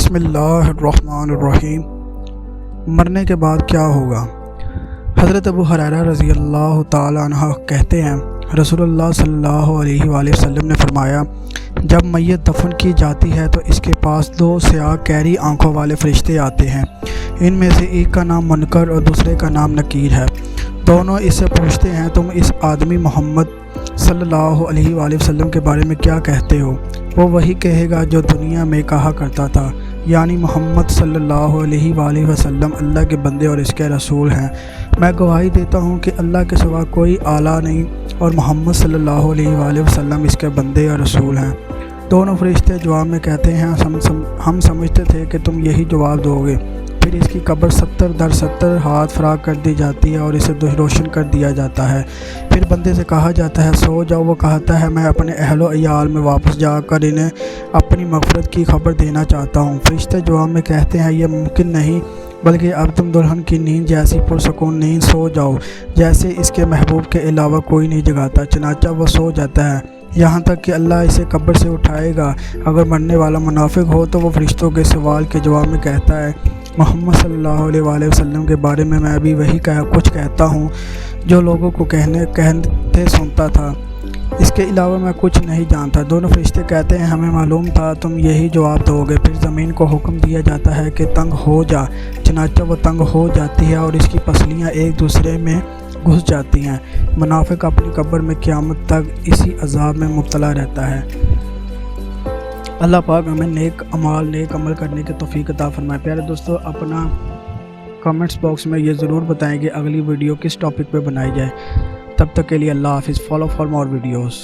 بسم اللہ الرحمن الرحیم۔ مرنے کے بعد کیا ہوگا؟ حضرت ابو ہریرہ رضی اللہ تعالی عنہ کہتے ہیں، رسول اللہ صلی اللہ علیہ وآلہ وسلم نے فرمایا، جب میت دفن کی جاتی ہے تو اس کے پاس دو سیاہ گہری آنکھوں والے فرشتے آتے ہیں۔ ان میں سے ایک کا نام منکر اور دوسرے کا نام نکیر ہے۔ دونوں اس سے پوچھتے ہیں، تم اس آدمی محمد صلی اللہ علیہ وآلہ وسلم کے بارے میں کیا کہتے ہو؟ وہ وہی کہے گا جو دنیا میں کہا کرتا تھا، یعنی محمد صلی اللہ علیہ وآلہ وسلم اللہ کے بندے اور اس کے رسول ہیں۔ میں گواہی دیتا ہوں کہ اللہ کے سوا کوئی اعلیٰ نہیں اور محمد صلی اللہ علیہ وآلہ وسلم اس کے بندے اور رسول ہیں۔ دونوں فرشتے جواب میں کہتے ہیں، ہم سمجھتے تھے کہ تم یہی جواب دو گے۔ پھر اس کی قبر 70 در 70 ہاتھ فراغ کر دی جاتی ہے اور اسے روشن کر دیا جاتا ہے۔ پھر بندے سے کہا جاتا ہے، سو جاؤ۔ وہ کہتا ہے، میں اپنے اہل و عیال میں واپس جا کر انہیں اپنی مغفرت کی خبر دینا چاہتا ہوں۔ فرشتے جواب میں کہتے ہیں، یہ ممکن نہیں، بلکہ اب تم دلہن کی نیند جیسی پرسکون نیند سو جاؤ جیسے اس کے محبوب کے علاوہ کوئی نہیں جگاتا۔ چنانچہ وہ سو جاتا ہے، یہاں تک کہ اللہ اسے قبر سے اٹھائے گا۔ اگر مرنے والا منافق ہو تو وہ فرشتوں کے سوال کے جواب میں کہتا ہے، محمد صلی اللہ علیہ وآلہ وسلم کے بارے میں بھی وہی کچھ کہتا ہوں جو لوگوں کو کہتے سنتا تھا، اس کے علاوہ میں کچھ نہیں جانتا۔ دونوں فرشتے کہتے ہیں، ہمیں معلوم تھا تم یہی جواب دو گے۔ پھر زمین کو حکم دیا جاتا ہے کہ تنگ ہو جا، چنانچہ وہ تنگ ہو جاتی ہے اور اس کی پسلیاں ایک دوسرے میں گھس جاتی ہیں۔ منافق اپنی قبر میں قیامت تک اسی عذاب میں مبتلا رہتا ہے۔ اللہ پاک ہمیں نیک عمل کرنے کی توفیق عطا فرمائے۔ پیارے دوستو، اپنا کمنٹس باکس میں یہ ضرور بتائیں کہ اگلی ویڈیو کس ٹاپک پہ بنائی جائے۔ تب تک کے لیے اللہ حافظ۔ Follow for more videos.